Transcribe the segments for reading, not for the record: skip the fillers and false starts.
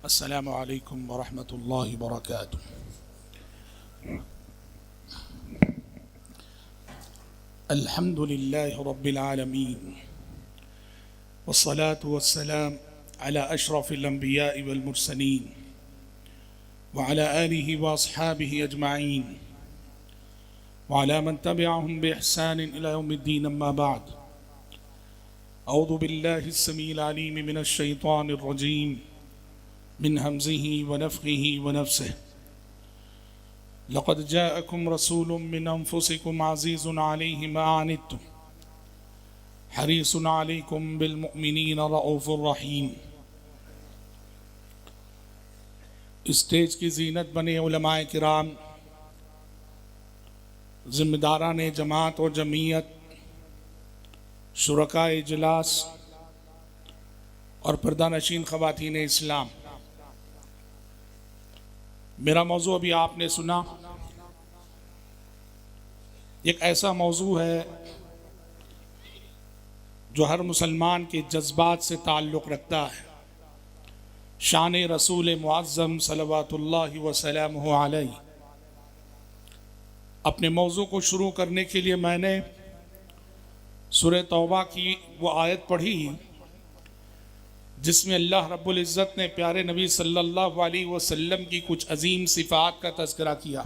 अस्सलामु अलैकुम वरहमतुल्लाहि वबरकातुह। अल्हम्दुलिल्लाहि रब्बिल आलमीन वस्सलातु वस्सलाम अला अशरफिल अंबियाइ वल मुरसलीन व अला आलिहि व अस्हाबिहि अजमाइन व अला मन तबिअहुम बिइहसान इला यौमिद्दीन, अम्मा बाद। औज़ु बिल्लाहिस समीइल अलीम मिनश शैतानिर रजीम मिन हमज़िही व नफ़्ख़िही व नफ़्सिही। लक़द जाअकुम रसूलुम मिन अनफ़ुसिकुम अज़ीज़ुन अलैहि मा अनित्तुम हरीसुन अलैकुम बिल मुअमिनीना रऊफ़ुर रहीम। स्टेज की ज़ीनत बने उलमाए किराम, ज़िम्मेदारान जमात और जमीयत, शुरकाए इजलास और पर्दानशीन ख़वातीन इस्लाम, मेरा मौजू अभी आपने सुना। एक ऐसा मौजू है जो हर मुसलमान के जज्बात से ताल्लुक़ रखता है। शान रसूल मुअज़्ज़म सल्लल्लाहु वसल्लम अलैहि। अपने मौजू को शुरू करने के लिए मैंने सूरह तौबा की वो आयत पढ़ी जिसमें अल्लाह रब्बुल इज़्ज़त ने प्यारे नबी सल्लल्लाहु अलैहि वसल्लम की कुछ अजीम सिफ़ात का तज़किरा किया।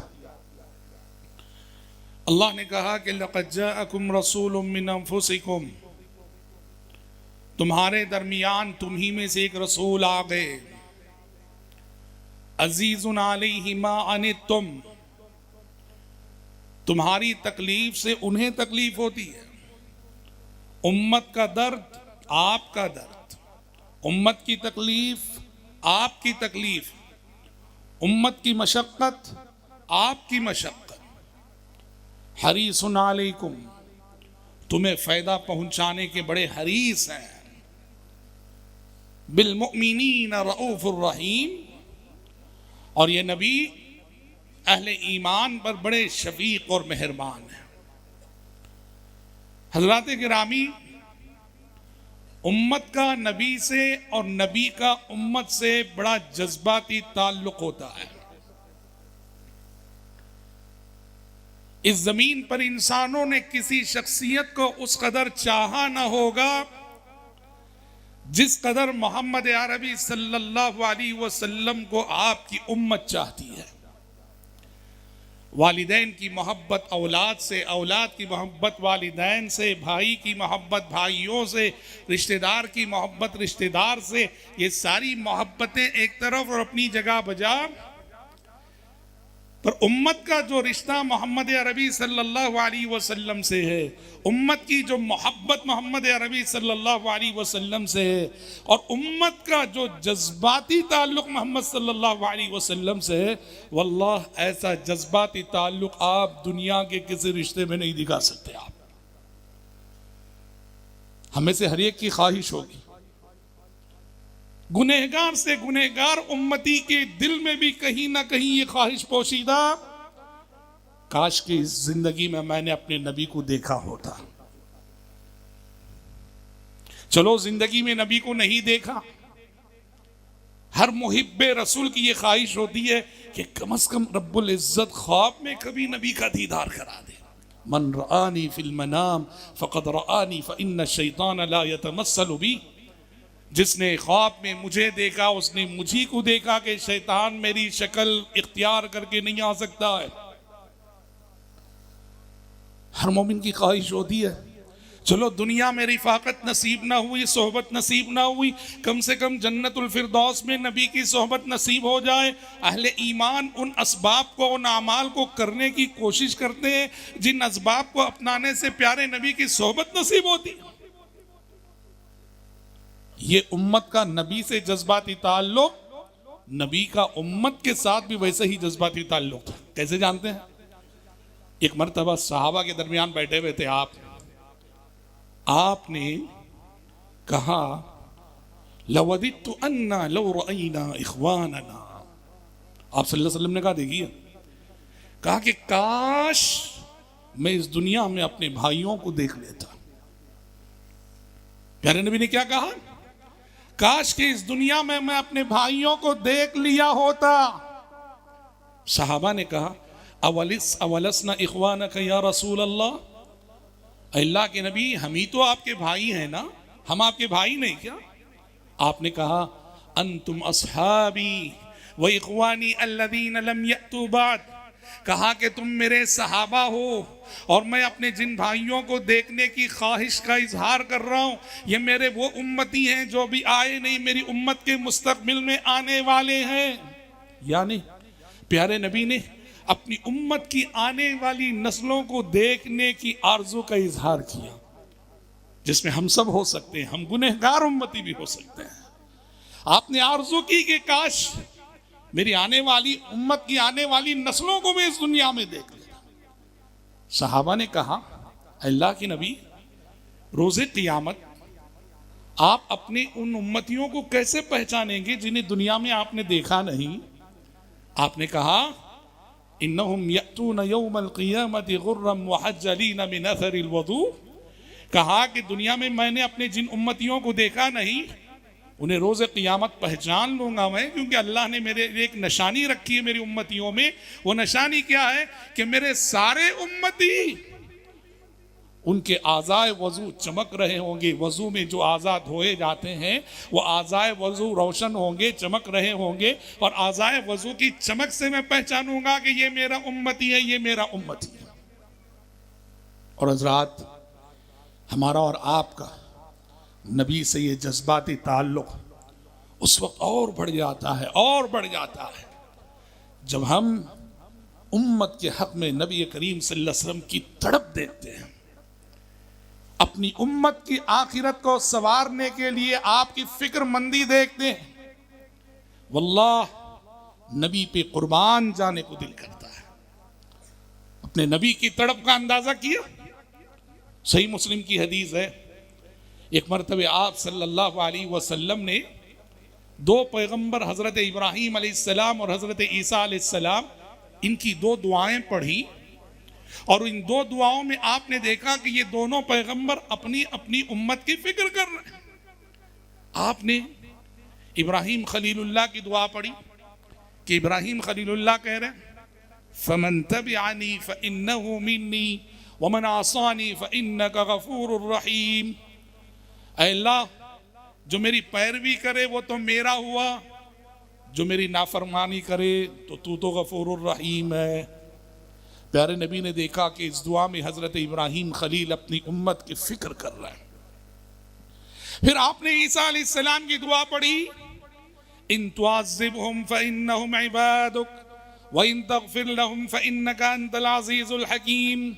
अल्लाह ने कहा कि लक़द जाअकुम रसूलुम मिन अनफ़ुसिकुम, तुम्हारे दरमियान तुम्ही में से एक रसूल आ गए। अज़ीज़ुन अलैहि मा अनित्तुम, तुम्हारी तकलीफ से उन्हें तकलीफ होती है। उम्मत का दर्द आपका दर्द, उम्मत की तकलीफ आपकी तकलीफ, उम्मत की मशक्क़त आपकी मशक्क़त। हरीसुन अलैकुम, तुम्हें फ़ायदा पहुँचाने के बड़े हरीस हैं। बिल मुअमिनीना रऊफ़ुर रहीम, और ये नबी अहले ईमान पर बड़े शफ़ीक़ और मेहरबान हैं। हज़रात गिरामी, उम्मत का नबी से और नबी का उम्मत से बड़ा जज्बाती ताल्लुक़ होता है। इस ज़मीन पर इंसानों ने किसी शख्सियत को उस कदर चाहा ना होगा जिस कदर मोहम्मद अरबी सल्लल्लाहु अलैहि वसल्लम को आपकी उम्मत चाहती है। वालिदैन की मोहब्बत औलाद से, औलाद की मोहब्बत वालिदैन से, भाई की मोहब्बत भाइयों से, रिश्तेदार की मोहब्बत रिश्तेदार से, ये सारी मोहब्बतें एक तरफ और अपनी जगह बजा, पर उम्मत का जो रिश्ता मोहम्मद अरबी सल्लल्लाहु अलैहि वसल्लम से है, उम्मत की जो मोहब्बत मोहम्मद अरबी सल्लल्लाहु अलैहि वसल्लम से है, और उम्मत का जो जज्बाती ताल्लुक़ मोहम्मद सल्लल्लाहु अलैहि वसल्लम से है, वल्लाह ऐसा जज्बाती ताल्लुक़ आप दुनिया के किसी रिश्ते में नहीं दिखा सकते। आप हमें से हर एक की ख्वाहिश होगी, गुनहगार से गुनहगार उम्मती के दिल में भी कहीं ना कहीं ये ख्वाहिश पोशीदा, काश कि इस जिंदगी में मैंने अपने नबी को देखा होता। चलो जिंदगी में नबी को नहीं देखा, हर मुहिब्बे रसूल की ये ख्वाहिश होती है कि कम से कम रब्बुल इज़्ज़त ख्वाब में कभी नबी का दीदार करा दे। मन रआनी फिल मनाम फ़क़द रआनी फ़इन्न शैतान ला यतमस्सलु बी, जिसने ख्वाब में मुझे देखा उसने मुझी को देखा कि शैतान मेरी शक्ल इख्तियार करके नहीं आ सकता है। हर मोमिन की ख्वाहिश होती है, चलो दुनिया में रिफाकत नसीब ना हुई, सोहबत नसीब ना हुई, कम से कम जन्नतुल फिरदौस में नबी की सोहबत नसीब हो जाए। अहले ईमान उन असबाब को, उन अमाल को करने की कोशिश करते हैं जिन असबाब को अपनाने से प्यारे नबी की सोहबत नसीब होती है। ये उम्मत का नबी से जज्बाती ताल्लुक़, नबी का उम्मत के साथ भी वैसे ही जज्बाती ताल्लुक़ था। कैसे जानते हैं? एक मर्तबा सहाबा के दरमियान बैठे हुए थे आपने कहा लवदित्तु अन्ना लौ रअयना इख्वानना। आप सल्लल्लाहु अलैहि वसल्लम ने कहा, देखिए, कहा कि काश मैं इस दुनिया में अपने भाइयों को देख लेता। प्यारे नबी ने क्या कहा? काश कि इस दुनिया में मैं अपने भाइयों को देख लिया होता। सहाबा ने कहा अवलसना इख्वानक या रसूल अल्लाह, अल्लाह के नबी हम ही तो आपके भाई हैं ना, हम आपके भाई नहीं क्या? आपने कहा अंतुम अस्हाबी व इख्वानी अल्लज़ीना लम यअतू बाद, कहा कि तुम मेरे सहाबा हो और मैं अपने जिन भाइयों को देखने की ख्वाहिश का इजहार कर रहा हूँ ये मेरे वो उम्मती हैं जो भी आए नहीं, मेरी उम्मत के मुस्तकबिल में आने वाले हैं। यानी प्यारे नबी ने अपनी उम्मत की आने वाली नस्लों को देखने की आरजू का इजहार किया, जिसमें हम सब हो सकते हैं, हम गुनहगार उम्मती भी हो सकते हैं। आपने आरजू की कि काश मेरी आने वाली उम्मत की आने वाली नस्लों को मैं इस दुनिया में देख लेता। सहाबा ने कहा अल्लाह की नबी, रोज़े क़ियामत आप अपनी उन उम्मतियों को कैसे पहचानेंगे जिन्हें दुनिया में आपने देखा नहीं? आपने कहा इन्नहुम यअतून यौमल क़ियामति गुर्रम मुहज्जलीन मिन अथरिल वुदू, कहा कि दुनिया में मैंने अपने जिन उम्मतियों को देखा नहीं उन्हें रोज़े क़ियामत पहचान लूँगा मैं, क्योंकि अल्लाह ने मेरे एक निशानी रखी है मेरी उम्मतियों में। वो निशानी क्या है कि मेरे सारे उम्मती उनके आज़ाए वज़ू चमक रहे होंगे, वज़ू में जो आज़ा धोए जाते हैं वो आज़ाए वज़ू रोशन होंगे, चमक रहे होंगे, और आज़ाए वज़ू की चमक से मैं पहचानूंगा कि ये मेरा उम्मती है, ये मेरा उम्मती है। और हज़रात, हमारा और आपका नबी से ये जज्बाती ताल्लुक़ उस वक्त और बढ़ जाता है, और बढ़ जाता है जब हम उम्मत के हक़ में नबी करीम सल्लल्लाहु अलैहि वसल्लम की तड़प देखते हैं, अपनी उम्मत की आखिरत को संवारने के लिए आपकी फिक्रमंदी देखते हैं। वल्लाह नबी पे कुर्बान जाने को दिल करता है। अपने नबी की तड़प का अंदाजा किया। सही मुस्लिम की हदीस है, एक मरतबे आप सल्लल्लाहु अलैहि वसल्लम ने दो पैगंबर हज़रत इब्राहीम अलैहिस्सलाम और हज़रत ईसा अलैहिस्सलाम, इनकी दो दुआएं पढ़ी, और इन दो दुआओं में आपने देखा कि ये दोनों पैगंबर अपनी अपनी उम्मत की फिक्र कर रहे हैं। आपने इब्राहीम खलीलुल्लाह की दुआ पढ़ी कि इब्राहीम खलीलुल्लाह कह रहे हैं फमन तबिअनी फइन्नहु मिन्नी वमन आसानी फइन्नका गफूरुर रहीम, ऐ अल्लाह जो मेरी पैरवी करे वो तो मेरा हुआ, जो मेरी नाफरमानी करे तो तू तो गफूरुर रहीम है। प्यारे नबी ने देखा कि इस दुआ में हज़रत इब्राहीम खलील अपनी उम्मत की फिक्र कर रहे हैं। फिर आपने ईसा अलैहिस्सलाम की दुआ पढ़ी, इन तुअज़्ज़िबहुम फइन्नहुम इबादुक व इन तग़फिर लहुम फइन्नका अंतल अज़ीज़ुल हकीम,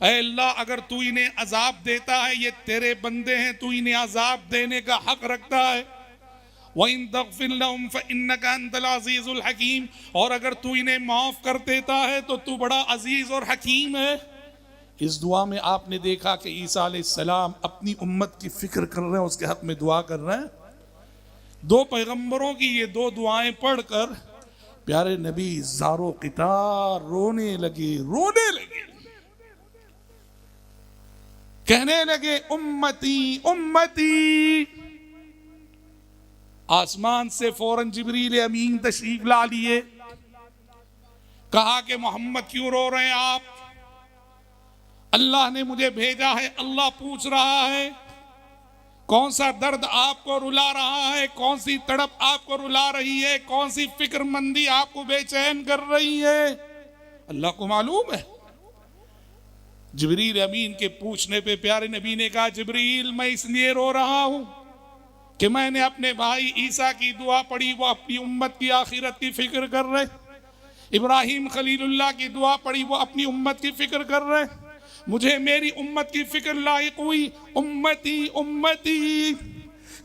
ऐ अल्लाह अगर तू इन्हें अजाब देता है, ये तेरे बंदे हैं, तू इन्हें अजाब देने का हक रखता है। व इन तग़फिर लहुम फइन्नका अंतल अज़ीज़ुल हकीम, और अगर तू इन्हें माफ़ कर देता है तो तू बड़ा अजीज़ और हकीम है। इस दुआ में आपने देखा कि ईसा अलैहिस्सलाम अपनी उम्मत की फिक्र कर रहे हैं, उसके हक़ में दुआ कर रहे हैं। दो पैगंबरों की ये दो दुआएं पढ़कर प्यारे नबी ज़ारो क़ितार रोने लगे, कहने लगे उम्मती उम्मती। आसमान से फौरन जिब्रील अमीन तशरीफ ला लिए, कहा कि मोहम्मद क्यों रो रहे हैं आप? अल्लाह ने मुझे भेजा है, अल्लाह पूछ रहा है कौन सा दर्द आपको रुला रहा है, कौन सी तड़प आपको रुला रही है, कौन सी फिक्रमंदी आपको बेचैन कर रही है, अल्लाह को मालूम है। जिब्रील अमीन के पूछने पे प्यारे नबी ने कहा जिब्रील मैं इसलिए रो रहा हूं कि मैंने अपने भाई ईसा की दुआ पढ़ी, वो अपनी उम्मत की आखिरत की फिक्र कर रहे। इब्राहीम खलीलुल्लाह की दुआ पढ़ी, वो अपनी उम्मत की फिक्र कर रहे। मुझे मेरी उम्मत की फिक्र लायक हुई, उम्मती उम्मती,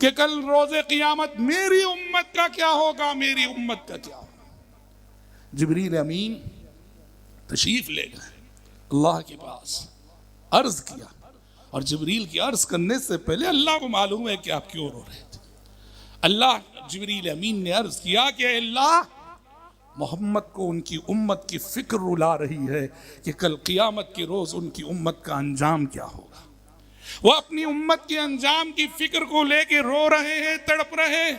कि कल रोज़े क़ियामत मेरी उम्मत का क्या होगा, मेरी उम्मत का क्या होगा। जिब्रील अमीन तशरीफ ले गए अल्लाह के पास, अर्ज किया, और जिब्रील की अर्ज करने से पहले अल्लाह को मालूम है कि आप क्यों रो रहे थे। अल्लाह जिब्रील अमीन ने अर्ज किया कि अल्लाह मोहम्मद को उनकी उम्मत की फिक्र रुला रही है कि कल क़ियामत के रोज़ उनकी उम्मत का अंजाम क्या होगा। वो अपनी उम्मत के अंजाम की फिक्र को लेके रो रहे हैं, तड़प रहे हैं।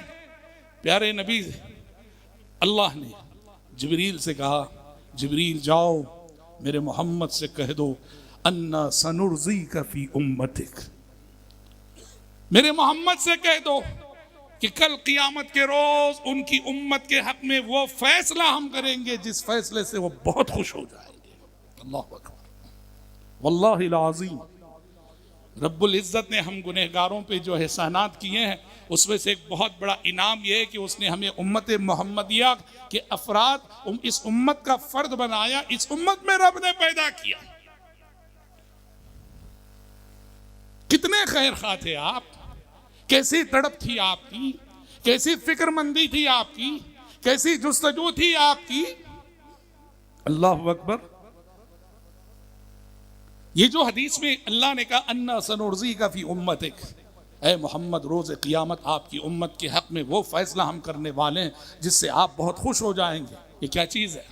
प्यारे नबी, अल्लाह ने जिब्रील से कहा, जिब्रील जाओ मेरे मोहम्मद से कह दो, अन्ना सनुर्जी का फी उम्मतिक, मेरे मोहम्मद से कह दो कि कल क़ियामत के रोज उनकी उम्मत के हक में वो फैसला हम करेंगे जिस फैसले से वो बहुत खुश हो जाएंगे। अल्लाह अकबर। वल्लाहिल अज़ीम, रब्बुल इज़्ज़त ने हम गुनहगारों पे जो एहसानात किए हैं उसमें से एक बहुत बड़ा इनाम यह है कि उसने हमें उम्मत मोहम्मदिया के अफराद, इस उम्मत का फर्द बनाया। इस उम्मत में रब ने पैदा किया। कितने खैर खा थे आप, कैसी तड़प थी आपकी, कैसी फिक्रमंदी थी आपकी, कैसी जुस्तजू थी आपकी। अल्लाह अकबर। ये जो हदीस में अल्लाह ने कहा अन्ना सनुर्जी का फी उम्मतिक, ऐ मोहम्मद रोज़ क़ियामत आपकी उम्मत के हक में वो फैसला हम करने वाले हैं जिससे आप बहुत खुश हो जाएंगे। ये क्या चीज़ है?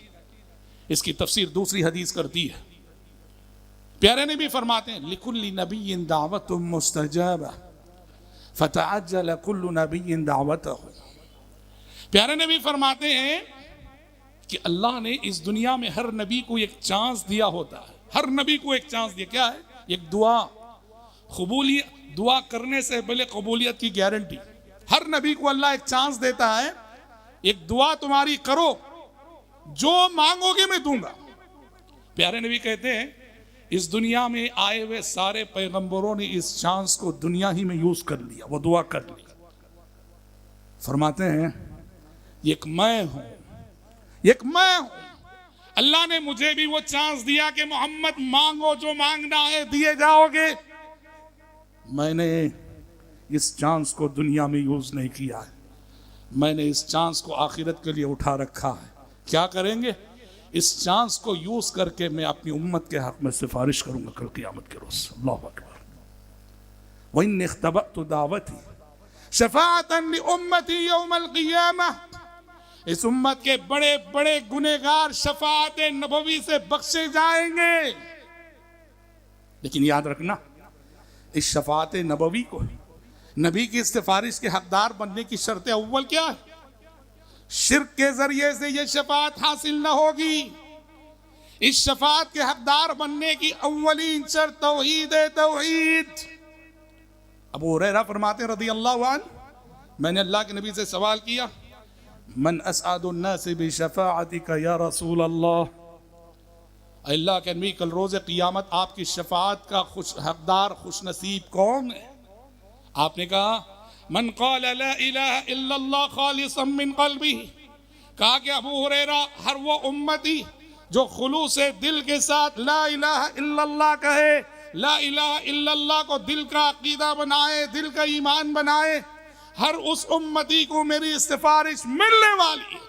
इसकी तफसीर दूसरी हदीस करती है। प्यारे नबी फरमाते हैं, लिकुल्ली नबिय्यिन दावतुम मुस्तजाबा फतअज्जल कुल्लु नबिय्यिन दावतहु। प्यारे नबी फरमाते हैं कि अल्लाह ने इस दुनिया में हर नबी को एक चांस दिया होता है। हर नबी को एक चांस दिया। क्या है? एक दुआ। कबूलियत, दुआ करने से पहले कबूलियत की गारंटी। हर नबी को अल्लाह एक चांस देता है, एक दुआ तुम्हारी करो, जो मांगोगे मैं दूंगा। प्यारे नबी कहते हैं इस दुनिया में आए हुए सारे पैगंबरों ने इस चांस को दुनिया ही में यूज कर लिया, वो दुआ कर ली। फरमाते हैं एक मैं हूं, एक मैं हूं। अल्लाह ने मुझे भी वो चांस दिया कि मोहम्मद मांगो, जो मांगना है दिए जाओगे। मैंने इस चांस को दुनिया में यूज नहीं किया है, मैंने इस चांस को आखिरत के लिए उठा रखा है। क्या करेंगे? इस चांस को यूज करके मैं अपनी उम्मत के हक में सिफारिश करूंगा कल क़ियामत के रोज। अल्लाह अकबर। वइन इख्तबअतु दावती शफाअतन लिउम्मती यौमल क़ियामह। इस उम्मत के बड़े बड़े गुनहगार शफाअत नबवी से बख्शे जाएंगे। लेकिन याद रखना, इस शफाअत नबवी को, नबी की सिफारिश के हकदार बनने की शर्त अव्वल क्या है? शिर्क के जरिए से यह शफाअत हासिल न होगी। इस शफाअत के हकदार बनने की अव्वलीन शर्त तौहीद है, तौहीद। अबू हुरैरा फरमाते रज़ी अल्लाहु अन्हु, मैंने अल्लाह के नबी से सवाल किया, मन असअदुन नास बिशफाअतिका या रसूल अल्लाह। अल्लाह के नबी, कल रोज़े क़ियामत आपकी शफाअत का हकदार, खुश नसीब कौन है? आपने कहा मन क़ाल ला इलाहा इल्लल्लाह खालिसन मिन क़ल्बिही। कहा कि अबू हुरैरा, हर वो उम्मती जो खुलूस दिल के साथ ला इलाहा इल्लल्लाह कहे, ला इलाहा इल्लल्लाह को दिल का अकीदा बनाए, दिल का ईमान बनाए, हर उस उम्मती को मेरी सिफारिश मिलने वाली है।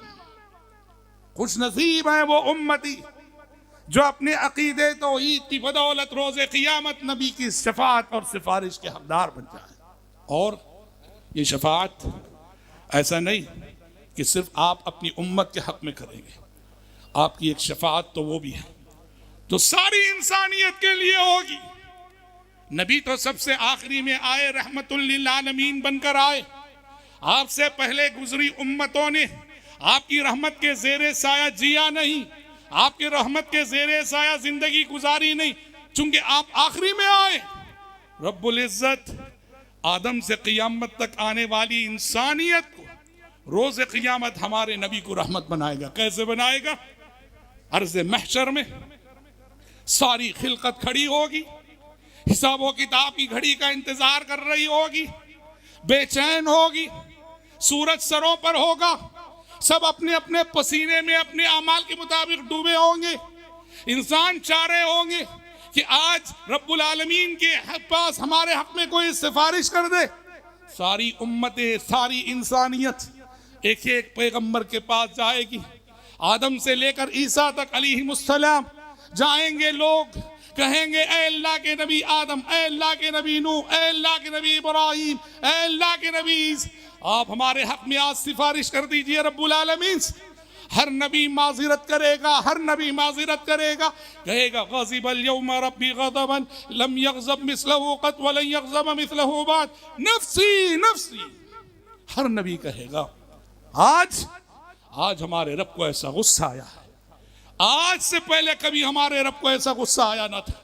खुश नसीब है वो उम्मती जो अपने अकीदे तौहीद की बदौलत रोज़े क़ियामत नबी की शफाअत और सिफारिश के हकदार बन जाए। और ये शफाअत ऐसा नहीं कि सिर्फ आप अपनी उम्मत के हक में करेंगे, आपकी एक शफाअत तो वो भी है तो सारी इंसानियत के लिए होगी। नबी तो सबसे आखिरी में आए, रहमतुल लिल आलमीन बनकर आए। आपसे पहले गुजरी उम्मतों ने आपकी रहमत के ज़ेरे साया जिया नहीं, आपके रहमत के ज़ेरे साया जिंदगी गुजारी नहीं, चूंकि आप आखिरी में आए। रब्बुल इज़्ज़त आदम से क़ियामत तक आने वाली इंसानियत को रोज़े क़ियामत हमारे नबी को रहमत बनाएगा। कैसे बनाएगा? अर्ज़े महशर में सारी खिलकत खड़ी होगी, हिसाबो किताब की घड़ी का इंतजार कर रही होगी, बेचैन होगी, सूरज सरों पर होगा, सब अपने अपने पसीने में अपने अमाल के मुताबिक डूबे होंगे। इंसान चाह रहे होंगे कि आज रब्बुल आलमीन के पास हमारे हक में कोई सिफारिश कर दे। सारी उम्मतें, सारी इंसानियत एक एक पैगंबर के पास जाएगी। आदम से लेकर ईसा तक अलैहिमुस्सलाम जाएंगे। लोग कहेंगे ऐ अल्लाह के नबी आदम, ऐ अल्लाह के नबी नूह, ऐ अल्लाह के नबी इब्राहीम, ऐ अल्लाह के नबी, आप हमारे हक में आज सिफारिश कर दीजिए रब्बुल आलमीन से। हर नबी माजिरत करेगा, हर नबी माजिरत करेगा, कहेगा ग़ज़िबल यौम रब्बी ग़ज़बन लम यग़ज़ब मिस्लहु क़त व लन यग़ज़ब मिस्लहु बाद, नफ्सी नफ्सी, हर नबी कहेगा। आज हमारे रब को ऐसा गुस्सा आया है, आज से पहले कभी हमारे रब को ऐसा गुस्सा आया ना था,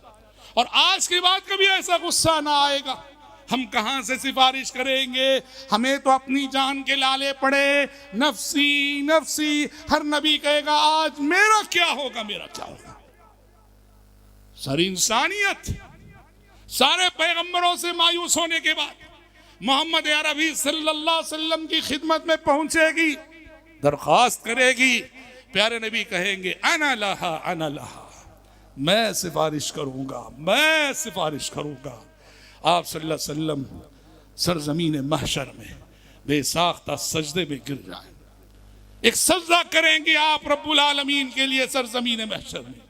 और आज के बाद कभी ऐसा गुस्सा ना आएगा। हम कहां से सिफारिश करेंगे, हमें तो अपनी जान के लाले पड़े, नफ्सी नफ्सी। हर नबी कहेगा आज मेरा क्या होगा, मेरा क्या होगा। सारी इंसानियत सारे पैगंबरों से मायूस होने के बाद मोहम्मद अरबी सल्लल्लाहु अलैहि वसल्लम की खिदमत में पहुंचेगी, दरख्वास्त करेगी। प्यारे नबी कहेंगे अना लहा अना लहा, मैं सिफारिश करूंगा, मैं सिफारिश करूंगा। आप सल्लल्लाहु अलैहि वसल्लम सरजमीन महशर में बेसाख्ता सजदे में गिर जाए, एक सजदा करेंगे आप रब्बुल आलमीन के लिए सरजमीन महशर में।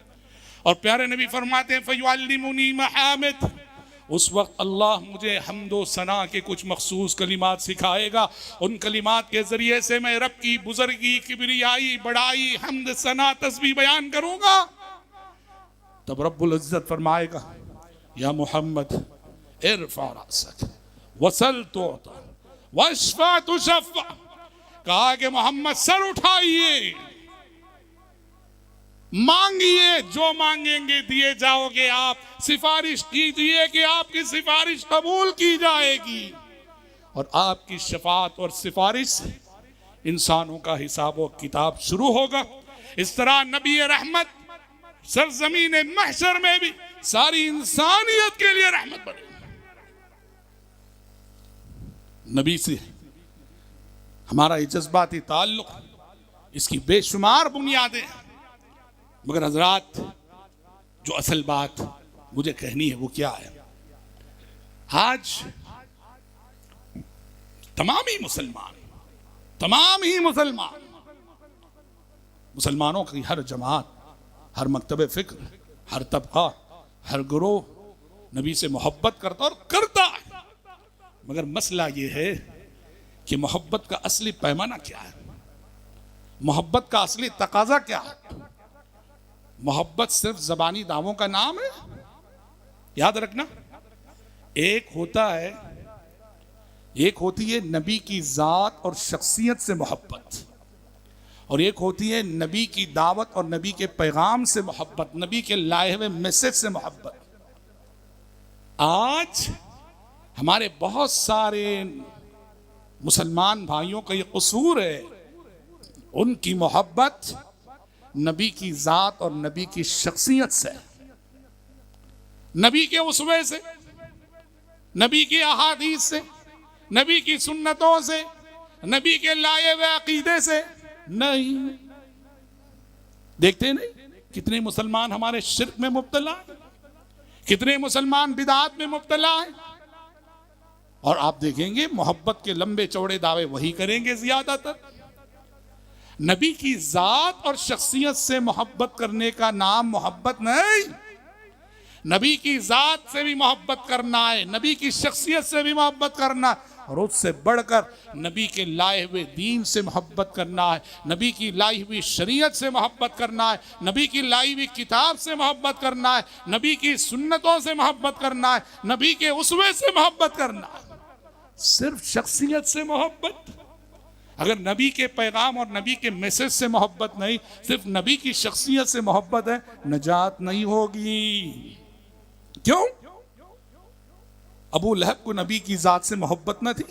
और प्यारे नबी फरमाते हैं फयुअल्लिमुनी महामिद, उस वक्त अल्लाह मुझे हम्दो सना के कुछ मखसूस कलिमात सिखाएगा, उन कलिमात के जरिए से मैं रब की बुजुर्गी, किबरियाई, बड़ाई, हम्द, सना, तस्बीह बयान करूंगा। तब रब्बुल इज्जत फरमाएगा या मोहम्मद इरफा रासक वसल तुअता वशफा तुशफ़ा, कहा कि मोहम्मद सर उठाइए, मांगिए, जो मांगेंगे दिए जाओगे आप, सिफारिश कीजिए कि आपकी सिफारिश कबूल की जाएगी, और आपकी शफात और सिफारिश से इंसानों का हिसाब व किताब शुरू होगा। इस तरह नबी रहमत सरजमीन महशर में भी सारी इंसानियत के लिए रहमत बने। नबी से हमारा ये जज्बाती ताल्लुक, इसकी बेशुमार बुनियादें हैं, मगर हजरात जो असल बात मुझे कहनी है वो क्या है। आज तमाम ही मुसलमानों की हर जमात, हर मकतब फिक्र, हर तबका, हर गुरोह नबी से मोहब्बत करता और करता है, मगर मसला ये है कि मोहब्बत का असली पैमाना क्या है, मोहब्बत का असली तकाजा क्या है। मोहब्बत सिर्फ जबानी दावों का नाम है, याद रखना। एक होती है नबी की जात और शख्सियत से मोहब्बत, और एक होती है नबी की दावत और नबी के पैगाम से मोहब्बत, नबी के लाए हुए मैसेज से मोहब्बत। आज हमारे बहुत सारे मुसलमान भाइयों का ये कसूर है, उनकी मोहब्बत नबी की जात और नबी की शख्सियत से, नबी के उसवे से, नबी की अहादीस से, नबी की सुन्नतों से, नबी के लाए हुए अकीदे से नहीं। देखते नहीं कितने मुसलमान हमारे शिर्क में मुब्तला है, कितने मुसलमान बिदात में मुब्तला है, और आप देखेंगे मोहब्बत के लंबे चौड़े दावे वही करेंगे ज्यादातर। नबी की जात और शख्सियत से मोहब्बत करने का नाम मोहब्बत नहीं। नबी की जात से भी मोहब्बत करना है, नबी की शख्सियत से भी मोहब्बत करना है, और उससे बढ़कर नबी के लाए हुए दीन से मोहब्बत करना है, नबी की लाई हुई शरीयत से मोहब्बत करना है, नबी की लाई हुई किताब से मोहब्बत करना है, नबी की सुन्नतों से मोहब्बत करना है, नबी के उसवे से मोहब्बत करना है। सिर्फ शख्सियत से मोहब्बत, अगर नबी के पैगाम और नबी के मैसेज से मोहब्बत नहीं, सिर्फ नबी की शख्सियत से मोहब्बत है, नजात नहीं होगी। क्यों? अबू लहब को नबी की जात से मोहब्बत न थी,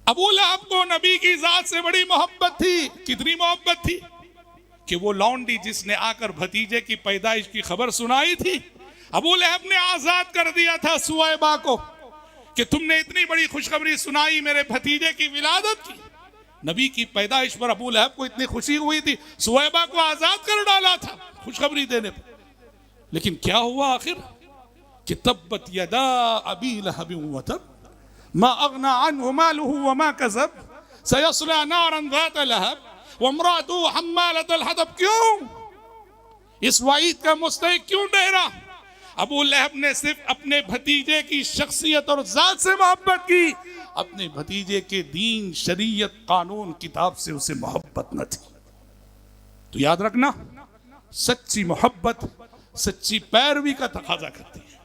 अबू लहब को नबी की जात से बड़ी मोहब्बत थी। कितनी मोहब्बत थी कि वो लौंडी जिसने आकर भतीजे की पैदाइश की खबर सुनाई थी, अबू लहब ने आजाद कर दिया था सुवैबा को कि तुमने इतनी बड़ी खुशखबरी सुनाई मेरे भतीजे की विलादत की। नबी की पैदाइश पर अबू लहब को इतनी खुशी हुई थी, सुवैबा को आजाद कर डाला था खुशखबरी देने पर। लेकिन क्या हुआ आखिर कि तब्बत यदा अबी लहब व तब मा अगना अन्हु मालुहु व मा कज़ब सयस्ला नारन ज़ात लहब व इम्राअतुहु हम्मालतल हतब। क्यों इस वाईद का मुस्तहिक क्यों ठहरा? अबू लहब ने सिर्फ अपने भतीजे की शख्सियत और जात से मोहब्बत की, अपने भतीजे के दीन, शरीयत, कानून, किताब से उसे मोहब्बत न थी। तो याद रखना, सच्ची मोहब्बत सच्ची पैरवी का तकाजा करती है,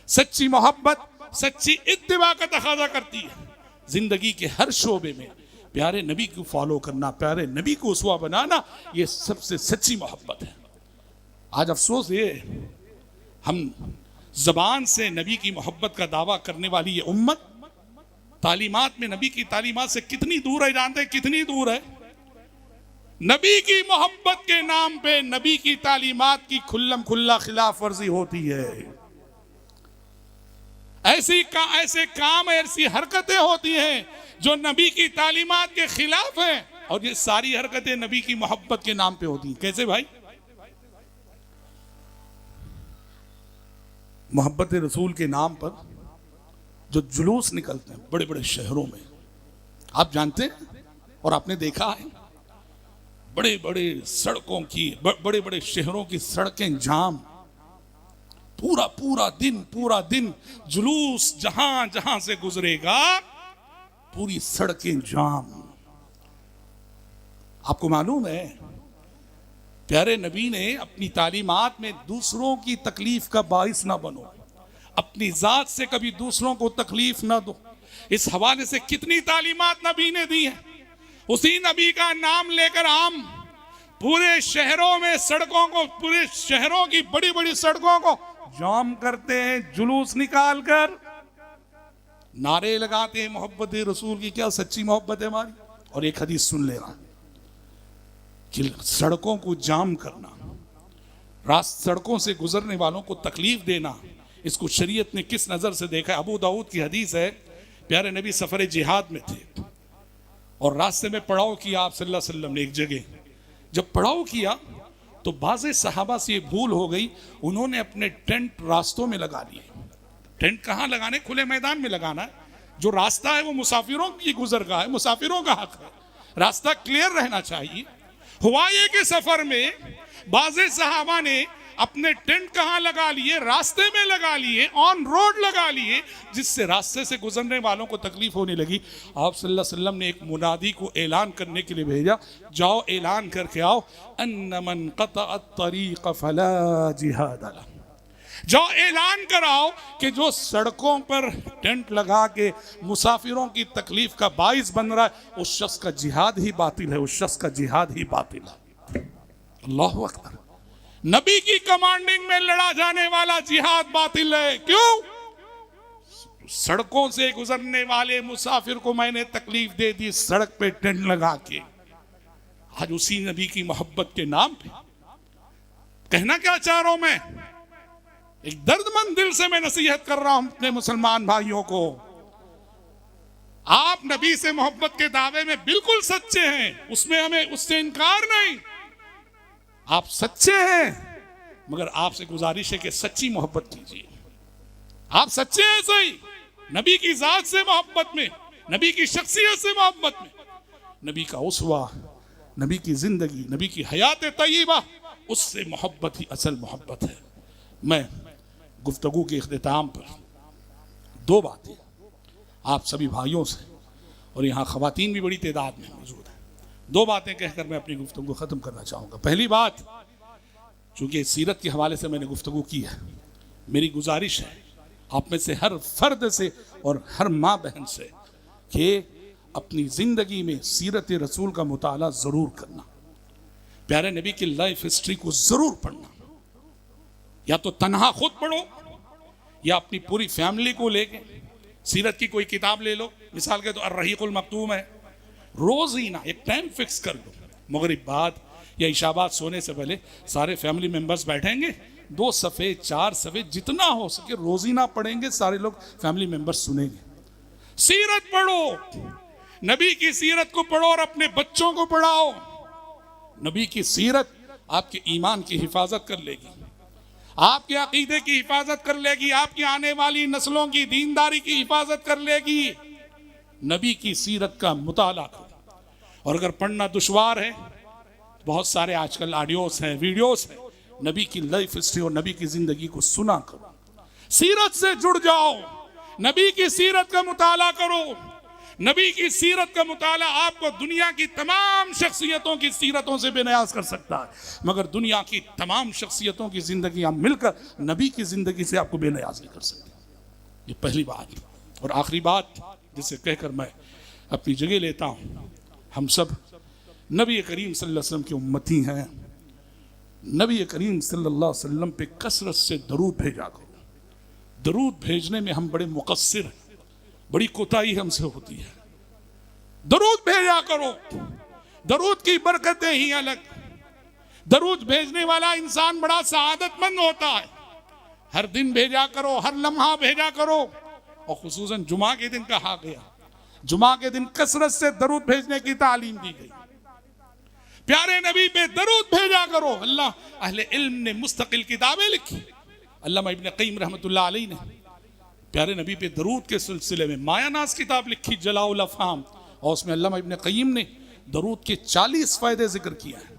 सच्ची मोहब्बत सच्ची इत्तिबा का तकाजा करती है। जिंदगी के हर शोबे में प्यारे नबी को फॉलो करना, प्यारे नबी को उसवा बनाना, ये सबसे सच्ची मोहब्बत है। आज अफसोस ये, हम जबान से नबी की मोहब्बत का दावा करने वाली ये उम्मत तालीमात में नबी की तालीमात से कितनी दूर है, जानते हैं कितनी दूर है। नबी की मोहब्बत के नाम पे नबी की तालीमात की खुल्लम खुल्ला खिलाफ वर्जी होती है। ऐसे काम, ऐसी हरकतें होती हैं जो नबी की तालीमात के खिलाफ हैं, और ये सारी हरकतें नबी की मोहब्बत के नाम पे होती हैं। कैसे भाई? मोहब्बत रसूल के नाम पर जो जुलूस निकलते हैं बड़े बड़े शहरों में, आप जानते हैं और आपने देखा है, बड़े बड़े सड़कों की, बड़े बड़े शहरों की सड़कें जाम, पूरा दिन जुलूस जहां जहां से गुजरेगा पूरी सड़कें जाम। आपको मालूम है, प्यारे नबी ने अपनी तालीमात में दूसरों की तकलीफ का बाइस ना बनो, अपनी जात से कभी दूसरों को तकलीफ ना दो। इस हवाले से कितनी तालीमात नबी ने दी है। उसी नबी का नाम लेकर हम पूरे शहरों में सड़कों को, पूरे शहरों की बड़ी बड़ी सड़कों को जाम करते हैं, जुलूस निकाल कर नारे लगाते हैं मोहब्बत रसूल की। क्या सच्ची मोहब्बत है हमारी? और एक हदीस सुन लेना कि सड़कों को जाम करना, सड़कों से गुजरने वालों को तकलीफ देना, इसको शरीयत ने किस नजर से देखा है। अबू दाऊद की हदीस है, प्यारे नबी सफर जिहाद में थे और रास्ते में पड़ाव किया आप सल्लल्लाहु अलैहि वसल्लम ने एक जगह। जब पड़ाव किया तो बाज़े सहाबा से ये भूल हो गई, उन्होंने अपने टेंट रास्तों में लगा लिए। टेंट कहाँ लगाने? खुले मैदान में लगाना है। जो रास्ता है वो मुसाफिरों की गुजरगाह है, मुसाफिरों का हक है, रास्ता क्लियर रहना चाहिए। हुआ ये कि सफर में बाज़े सहाबा ने अपने टेंट कहाँ लगा लिए? रास्ते में लगा लिए, ऑन रोड लगा लिए, जिससे रास्ते से गुजरने वालों को तकलीफ होने लगी। आप सल्लल्लाहु अलैहि वसल्लम ने एक मुनादी को ऐलान करने के लिए भेजा, जाओ ऐलान करके आओ, अन्ना मन क़तअत तरीक़ फला जिहाद लह। जाओ ऐलान कराओ कि जो सड़कों पर टेंट लगा के मुसाफिरों की तकलीफ का बाइस बन रहा है, उस शख्स का जिहाद ही बातिल है, उस शख्स का जिहाद ही बातिल है। अल्लाहु अकबर। नबी की कमांडिंग में लड़ा जाने वाला जिहाद बातिल है। क्यों? सड़कों से गुजरने वाले मुसाफिर को मैंने तकलीफ दे दी सड़क पे टेंट लगा के। आज उसी नबी की मोहब्बत के नाम पे कहना क्या चाह रहा हूं मैं, एक दर्दमंद दिल से मैं नसीहत कर रहा हूं अपने मुसलमान भाइयों को। आप नबी से मोहब्बत के दावे में बिल्कुल सच्चे हैं, उसमें हमें उससे इनकार नहीं, आप सच्चे हैं, मगर आपसे गुजारिश है कि सच्ची मोहब्बत कीजिए। आप सच्चे हैं सही, नबी की जात से मोहब्बत में, नबी की शख्सियत से मोहब्बत में, नबी का उसवा, नबी की जिंदगी, नबी की हयात तय्यबा, उससे मोहब्बत ही असल मोहब्बत है। मैं गुफ्तगू के इख्तिताम पर दो बातें आप सभी भाइयों से, और यहाँ ख़वातीन भी बड़ी तादाद में मौजूद है, दो बातें कहकर मैं अपनी गुफ्तगू को ख़त्म करना चाहूँगा। पहली बात, चूँकि सीरत के हवाले से मैंने गुफ्तगू की है, मेरी गुजारिश है आप में से हर फर्द से और हर माँ बहन से कि अपनी ज़िंदगी में सीरत रसूल का मुताला ज़रूर करना, प्यारे नबी की लाइफ हिस्ट्री को ज़रूर पढ़ना। या तो तन्हा खुद पढ़ो या अपनी पूरी फैमिली को लेके सीरत की कोई किताब ले लो। मिसाल के तो अर्रहीकुल मक्तूम है, रोज़ ही ना एक टाइम फिक्स कर लो, मगरिब बाद या इशाबाद सोने से पहले सारे फैमिली मेंबर्स बैठेंगे, 2 सफ़े 4 सफ़े जितना हो सके रोज़ीना पढ़ेंगे, सारे लोग फैमिली मेंबर्स सुनेंगे। सीरत पढ़ो, नबी की सीरत को पढ़ो और अपने बच्चों को पढ़ाओ। नबी की सीरत आपके ईमान की हिफाजत कर लेगी, आपके अकीदे की हिफाजत कर लेगी, आपकी आने वाली नस्लों की दीनदारी की हिफाजत कर लेगी। नबी की सीरत का मुताला करो, और अगर पढ़ना दुश्वार है, बहुत सारे आजकल ऑडियोस हैं, वीडियोस हैं, नबी की लाइफ हिस्ट्री और नबी की जिंदगी को सुना करो, सीरत से जुड़ जाओ, नबी की सीरत का मुताला करो। नबी की सीरत का मुताला आपको दुनिया की तमाम शख्सियतों की सीरतों से बेनियाज कर सकता है, मगर दुनिया की तमाम शख्सियतों की जिंदगी मिलकर नबी की जिंदगी से आपको बेनियाज नहीं कर सकती। ये पहली बात। और आखिरी बात जिसे कहकर मैं अपनी जगह लेता हूँ, हम सब नबी करीम सल्लल्लाहु अलैहि वसल्लम की उम्मती हैं। नबी करीम सल्लल्लाहु अलैहि वसल्लम पे कसरत से दरूद भेजा करो। दरूद भेजने में हम बड़े मुकस्सिर हैं, बड़ी कोताही हमसे होती है। दरूद भेजा करो, दरूद की बरकतें ही अलग। दरूद भेजने वाला इंसान बड़ा सआदतमंद होता है। हर दिन भेजा करो, हर लम्हा भेजा करो, और खुसूसन जुमा के दिन कहा गया, जुमा के दिन कसरत से दरूद भेजने की तालीम दी गई। प्यारे नबी पे दरूद भेजा करो। अल्लाह अहले इल्म ने मुस्तकिल किताबें लिखी। अल्लामा इब्न क़य्यिम रहमतुल्लाह अलैह ने प्यारे नबी पे दरूद के सिलसिले में मायानास किताब लिखी जलाउल अफ़हाम, और उसमें अल्लामा इब्न क़य्यिम ने दरूद के 40 फायदे जिक्र किया है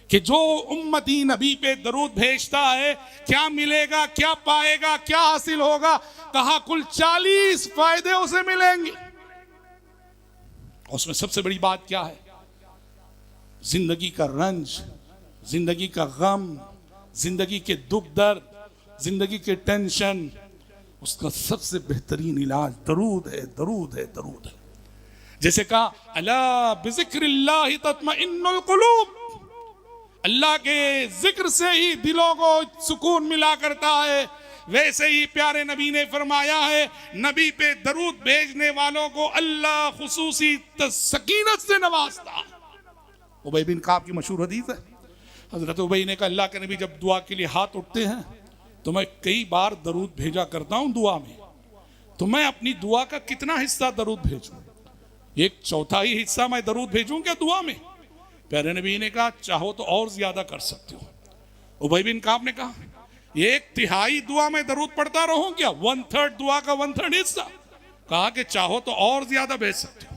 कि जो उम्मती नबी पे दरूद भेजता है क्या मिलेगा, क्या पाएगा, क्या हासिल होगा। कहा कुल 40 फायदे उसे मिलेंगे। और उसमें सबसे बड़ी बात क्या है? जिंदगी का रंज, जिंदगी का गम, जिंदगी के दुख दर्द, जिंदगी के टेंशन, उसका सबसे बेहतरीन इलाज दरूद है, दरूद है, दरूद है। जैसे कहा अला बिज़िक्रिल्लाहि तत्मइन्नुल कुलूब, अल्लाह के जिक्र से ही दिलों को सुकून मिला करता है। वैसे ही प्यारे नबी ने फरमाया है, नबी पे दरूद भेजने वालों को अल्लाह खुसूसी सकीनत से नवाजता है। उबई बिन काब की मशहूर हदीस है, हजरत उबई ने कहा अल्लाह के नबी जब दुआ के लिए हाथ उठते हैं तो मैं कई बार दरूद भेजा करता हूं दुआ में, तो मैं अपनी दुआ का कितना हिस्सा दरूद भेजूं? 1/4 हिस्सा मैं दरूद भेजूं क्या दुआ में? प्यारे नबी ने कहा चाहो तो और ज्यादा कर सकते हो। उबई बिन काब ने कहा 1/3 दुआ में दरूद पढ़ता रहूं क्या? 1/3 दुआ का 1/3 हिस्सा। कहा कि चाहो तो और ज्यादा भेज सकते हो।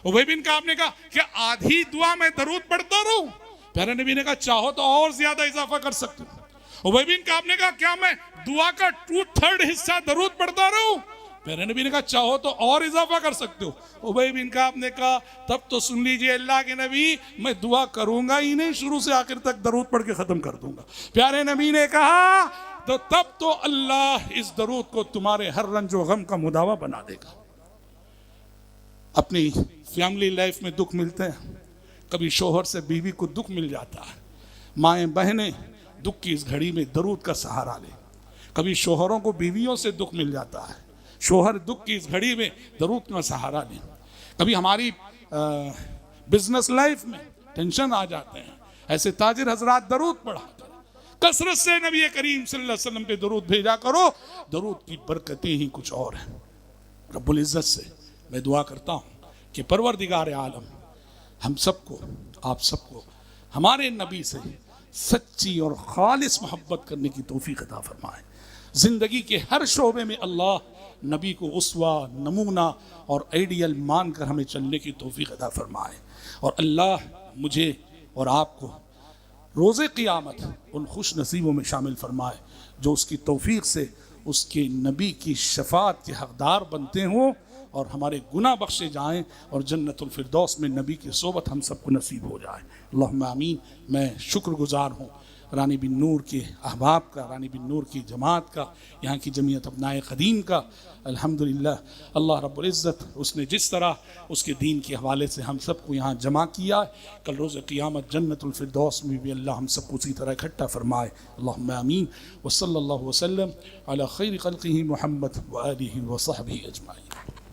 उबई बिन काब ने कहा क्या आधी दुआ में दरूद पढ़ता रहूं? प्यारे नबी ने कहा चाहो तो और ज्यादा इजाफा कर सकते हो। उबई बिन काब ने कहा क्या मैं दुआ का 2/3 हिस्सा दरूद पढ़ता रहूं? प्यारे नबी ने कहा चाहो तो और इजाफा कर सकते हो। उबई बिन काब ने कहा तब तो सुन लीजिए अल्लाह के नबी, मैं दुआ करूंगा ही नहीं, शुरू से आखिर तक दरूद पढ़ के खत्म कर दूंगा। प्यारे नबी ने कहा तो तब तो अल्लाह इस दरूद को तुम्हारे हर रंजो गम का मुदावा बना देगा। अपनी फैमिली लाइफ में दुख मिलते हैं, कभी शोहर से बीवी को दुख मिल जाता है, माएँ बहनें दुख की इस घड़ी में दरूद का सहारा ले। कभी शोहरों को बीवियों से दुख मिल जाता है, शोहर दुख की इस घड़ी में दरूद का सहारा ले। कभी हमारी बिजनेस लाइफ में टेंशन आ जाते हैं, ऐसे ताजिर हजरात दरूद पढ़ा कर कसरत से नबी करीम सल्लल्लाहु अलैहि वसल्लम पे दरूद भेजा करो। दरूद की बरकतें ही कुछ और हैं। रब्बुल इज़्ज़त से मैं दुआ करता हूँ कि परवरदिगार आलम हम सबको, आप सबको हमारे नबी से सच्ची और खालिस मोहब्बत करने की तौफीक अता फरमाए। ज़िंदगी के हर शोबे में अल्लाह नबी को उस्वा, नमूना और आइडियल मान कर हमें चलने की तौफीक अता फरमाए। और अल्लाह मुझे और आपको रोज़े क़ियामत उन खुश नसीबों में शामिल फरमाए जो उसकी तौफीक से उसके नबी की शफाअत के हकदार बनते हों और हमारे गुनाह बख्शे जाएं और जन्नतुल फिरदौस में नबी की सोबत हम सबको नसीब हो जाए। अल्लाहुम्मा आमीन। मैं शुक्रगुजार हूँ रानी बिन नूर के अहबाब का, रानी बिन नूर की जमात का, यहाँ की जमीयत अपनाए क़दीम का। अल्हम्दुलिल्लाह अल्लाह रब्बुल इज़्ज़त उसने जिस तरह उसके दीन के हवाले से हम सबको यहाँ जमा किया, कल रोज़ क़ियामत जन्नतुल फिरदौस में भी अल्लाह हम सबको उसी तरह इकट्ठा फरमाए। अल्लाहुम्मा आमीन। व सल्लल्लाहु वसल्लम अला खैरि ख़ल्क़िही मुहम्मद व आलिही व सहबिही अजमाईन।